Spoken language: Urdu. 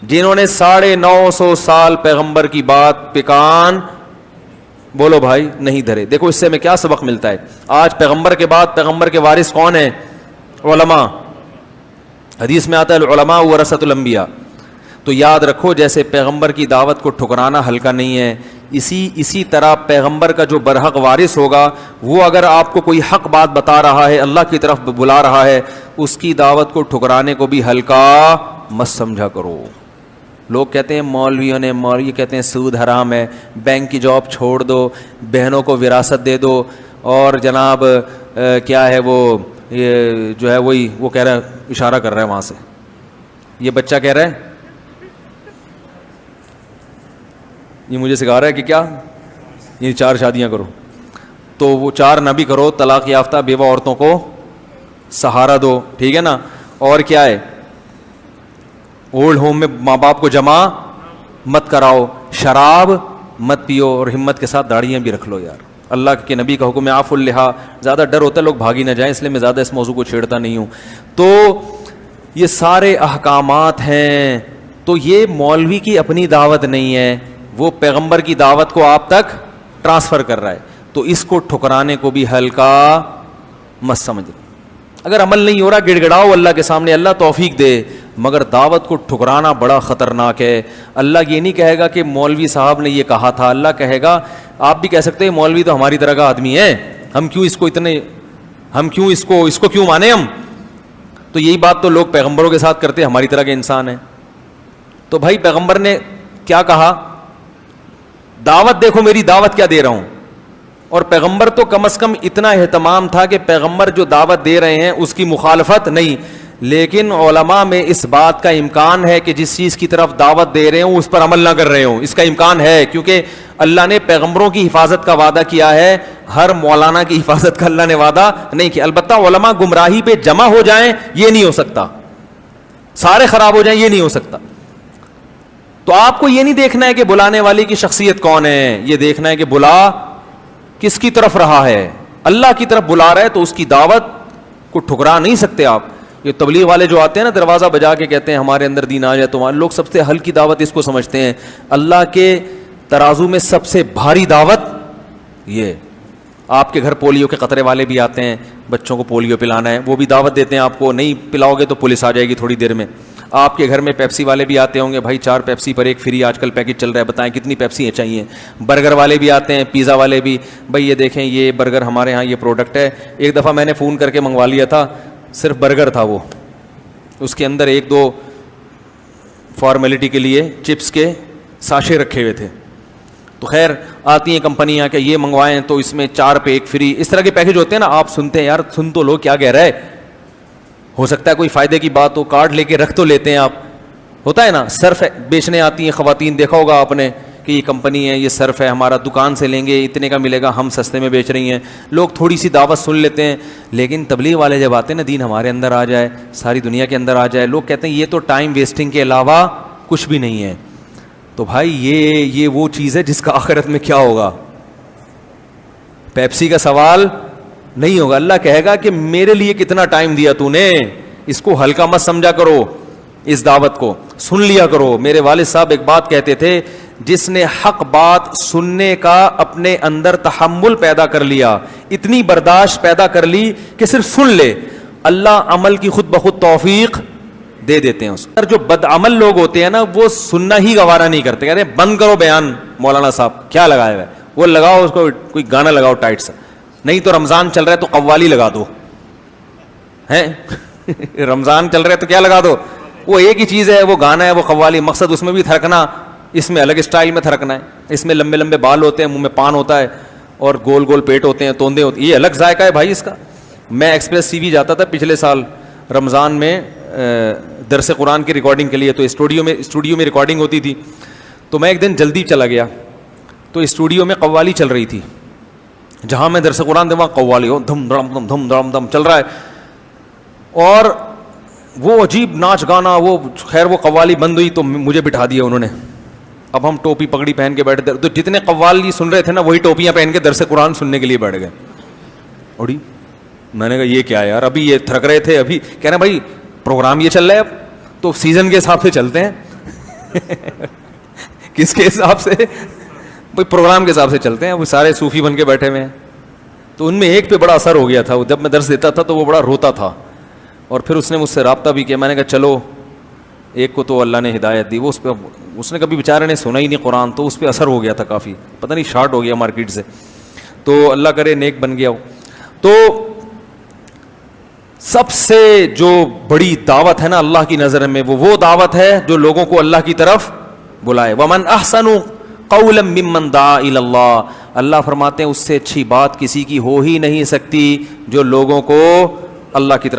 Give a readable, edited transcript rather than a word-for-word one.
جنہوں نے 950 سال پیغمبر کی بات پہ کان بولو بھائی نہیں دھرے. دیکھو اس سے ہمیں کیا سبق ملتا ہے. آج پیغمبر کے بعد پیغمبر کے وارث کون ہیں؟ علماء. حدیث میں آتا ہے العلماء ورثۃ الانبیاء. تو یاد رکھو جیسے پیغمبر کی دعوت کو ٹھکرانا ہلکا نہیں ہے, اسی طرح پیغمبر کا جو برحق وارث ہوگا وہ اگر آپ کو کوئی حق بات بتا رہا ہے, اللہ کی طرف بلا رہا ہے, اس کی دعوت کو ٹھکرانے کو بھی ہلکا مت سمجھا کرو. لوگ کہتے ہیں مولوی کہتے ہیں سود حرام ہے, بینک کی جاب چھوڑ دو, بہنوں کو وراثت دے دو, اور جناب کیا ہے وہ یہ جو ہے وہی وہ کہہ رہا ہے, اشارہ کر رہا ہے وہاں سے, یہ بچہ کہہ رہا ہے, یہ مجھے سکھا رہا ہے کہ کیا یہ 4 شادیاں کرو. تو وہ 4 نہ بھی کرو, طلاق یافتہ بیوہ عورتوں کو سہارا دو, ٹھیک ہے نا. اور کیا ہے, اولڈ ہوم میں ماں باپ کو جمع مت کراؤ, شراب مت پیو, اور ہمت کے ساتھ داڑیاں بھی رکھ لو یار. اللہ کے نبی کا حکم ہے عفو اللحیٰ. زیادہ ڈر ہوتا ہے لوگ بھاگی نہ جائیں, اس لیے میں زیادہ اس موضوع کو چھیڑتا نہیں ہوں. تو یہ سارے احکامات ہیں. تو یہ مولوی کی اپنی دعوت نہیں ہے, وہ پیغمبر کی دعوت کو آپ تک ٹرانسفر کر رہا ہے. تو اس کو ٹھکرانے کو بھی ہلکا مت سمجھ. اگر عمل نہیں ہو رہا گڑ گڑاؤ اللہ کے سامنے, اللہ توفیق دے, مگر دعوت کو ٹھکرانا بڑا خطرناک ہے. اللہ یہ نہیں کہے گا کہ مولوی صاحب نے یہ کہا تھا, اللہ کہے گا, آپ بھی کہہ سکتے ہیں مولوی تو ہماری طرح کا آدمی ہے, ہم کیوں اس کو کیوں مانے ہم. تو یہی بات تو لوگ پیغمبروں کے ساتھ کرتے, ہماری طرح کے انسان ہیں. تو بھائی پیغمبر نے کیا کہا, دعوت دیکھو میری دعوت کیا دے رہا ہوں. اور پیغمبر تو کم از کم اتنا اہتمام تھا کہ پیغمبر جو دعوت دے رہے ہیں اس کی مخالفت نہیں. لیکن علماء میں اس بات کا امکان ہے کہ جس چیز کی طرف دعوت دے رہے ہوں اس پر عمل نہ کر رہے ہوں, اس کا امکان ہے, کیونکہ اللہ نے پیغمبروں کی حفاظت کا وعدہ کیا ہے, ہر مولانا کی حفاظت کا اللہ نے وعدہ نہیں کیا. البتہ علماء گمراہی پہ جمع ہو جائیں یہ نہیں ہو سکتا, سارے خراب ہو جائیں یہ نہیں ہو سکتا. تو آپ کو یہ نہیں دیکھنا ہے کہ بلانے والی کی شخصیت کون ہے, یہ دیکھنا ہے کہ بلا کس کی طرف رہا ہے. اللہ کی طرف بلا رہا ہے تو اس کی دعوت کو ٹھکرا نہیں سکتے آپ. یہ تبلیغ والے جو آتے ہیں نا دروازہ بجا کے کہتے ہیں ہمارے اندر دین آ جائے, تو لوگ سب سے ہلکی دعوت اس کو سمجھتے ہیں. اللہ کے ترازو میں سب سے بھاری دعوت یہ. آپ کے گھر پولیو کے قطرے والے بھی آتے ہیں, بچوں کو پولیو پلانا ہے, وہ بھی دعوت دیتے ہیں آپ کو, نہیں پلاؤ گے تو پولیس آ جائے گی تھوڑی دیر میں. آپ کے گھر میں پیپسی والے بھی آتے ہوں گے, بھائی 4 پیپسی پر 1 فری آج کل پیکج چل رہا ہے, بتائیں کتنی پیپسی چاہیے. برگر والے بھی آتے ہیں, پیزا والے بھی, بھائی یہ دیکھیں یہ برگر ہمارے ہاں یہ پروڈکٹ ہے. ایک دفعہ میں نے فون کر کے منگوا لیا تھا, صرف برگر تھا وہ, اس کے اندر 1-2 فارمیلٹی کے لیے چپس کے ساشے رکھے ہوئے تھے. تو خیر آتی ہیں کمپنیاں کہ یہ منگوائیں تو اس میں 4 پہ 1 فری, اس طرح کے پیکج ہوتے ہیں نا. آپ سنتے ہیں یار, سن تو لو کیا کہہ رہا ہے, ہو سکتا ہے کوئی فائدے کی بات ہو, کارڈ لے کے رکھ تو لیتے ہیں آپ. ہوتا ہے نا, صرف بیچنے آتی ہیں خواتین, دیکھا ہوگا آپ نے کہ یہ کمپنی ہے, یہ صرف ہے ہمارا, دکان سے لیں گے اتنے کا ملے گا, ہم سستے میں بیچ رہی ہیں. لوگ تھوڑی سی دعوت سن لیتے ہیں, لیکن تبلیغ والے جب آتے ہیں نا, دین ہمارے اندر آ جائے, ساری دنیا کے اندر آ جائے, لوگ کہتے ہیں یہ تو ٹائم ویسٹنگ کے علاوہ کچھ بھی نہیں ہے. تو بھائی یہ وہ چیز ہے جس کا آخرت میں کیا ہوگا, پیپسی کا سوال نہیں ہوگا. اللہ کہے گا کہ میرے لیے کتنا ٹائم دیا تو نے, اس کو ہلکا مت سمجھا کرو, اس دعوت کو سن لیا کرو. میرے والد صاحب ایک بات کہتے تھے, جس نے حق بات سننے کا اپنے اندر تحمل پیدا کر لیا, اتنی برداشت پیدا کر لی کہ صرف سن لے, اللہ عمل کی خود بخود توفیق دے دیتے ہیں اس کو. جو بد عمل لوگ ہوتے ہیں نا, وہ سننا ہی گوارا نہیں کرتے, کہتے ہیں بند کرو بیان, مولانا صاحب کیا لگایا ہوا ہے, وہ لگاؤ اس کو کوئی گانا لگاؤ ٹائٹ سا, نہیں تو رمضان چل رہا ہے تو قوالی لگا دو, ہیں رمضان چل رہا ہے تو کیا لگا دو, وہ ایک ہی چیز ہے, وہ گانا ہے, وہ قوالی. مقصد اس میں بھی تھرکنا, اس میں الگ اسٹائل میں تھرکنا ہے. اس میں لمبے لمبے بال ہوتے ہیں, منہ میں پان ہوتا ہے, اور گول گول پیٹ ہوتے ہیں, توندے ہوتے ہیں, یہ الگ ذائقہ ہے بھائی اس کا. میں ایکسپریس ٹی وی جاتا تھا پچھلے سال رمضان میں درس قرآن کی ریکارڈنگ کے لیے, تو اسٹوڈیو میں ریکارڈنگ ہوتی تھی. تو میں ایک دن جلدی چلا گیا, تو اسٹوڈیو میں قوالی چل رہی تھی, جہاں میں درس قرآن دے وہاں قوالی ہو دھم دھم دھم دھم دھم دھم چل رہا ہے, اور وہ عجیب ناچ گانا. وہ خیر وہ قوالی بند ہوئی تو مجھے بٹھا دیا انہوں نے. اب ہم ٹوپی پگڑی پہن کے بیٹھے, تو جتنے قوالی سن رہے تھے نا, وہی ٹوپیاں پہن کے درس قرآن سننے کے لیے بیٹھ گئے. اوڑی میں نے کہا یہ کیا ہے یار, ابھی یہ تھرک رہے تھے, ابھی کہہ رہے بھائی پروگرام یہ چل رہا ہے, اب تو سیزن کے حساب سے چلتے ہیں. کس کے حساب سے؟ بھائی پروگرام کے حساب سے چلتے ہیں. وہ سارے صوفی بن کے بیٹھے ہوئے ہیں. تو ان میں ایک پہ بڑا اثر ہو گیا تھا. جب میں درس دیتا تھا تو وہ بڑا روتا تھا, اور پھر اس نے مجھ سے رابطہ بھی کیا. میں نے کہا چلو, ایک کو تو اللہ نے ہدایت دی, وہ اس نے کبھی بیچارے نے سنا ہی نہیں قرآن, تو اس پہ اثر ہو گیا تھا کافی, پتہ نہیں شارٹ ہو گیا مارکیٹ سے, تو اللہ کرے نیک بن گیا ہو. تو سب سے جو بڑی دعوت ہے نا اللہ کی نظر میں, وہ دعوت ہے جو لوگوں کو اللہ کی طرف بلائے. ومن احسن قولا ممن دعا الی اللہ, اللہ فرماتے ہیں اس سے اچھی بات کسی کی ہو ہی نہیں سکتی جو لوگوں کو اللہ کی طرف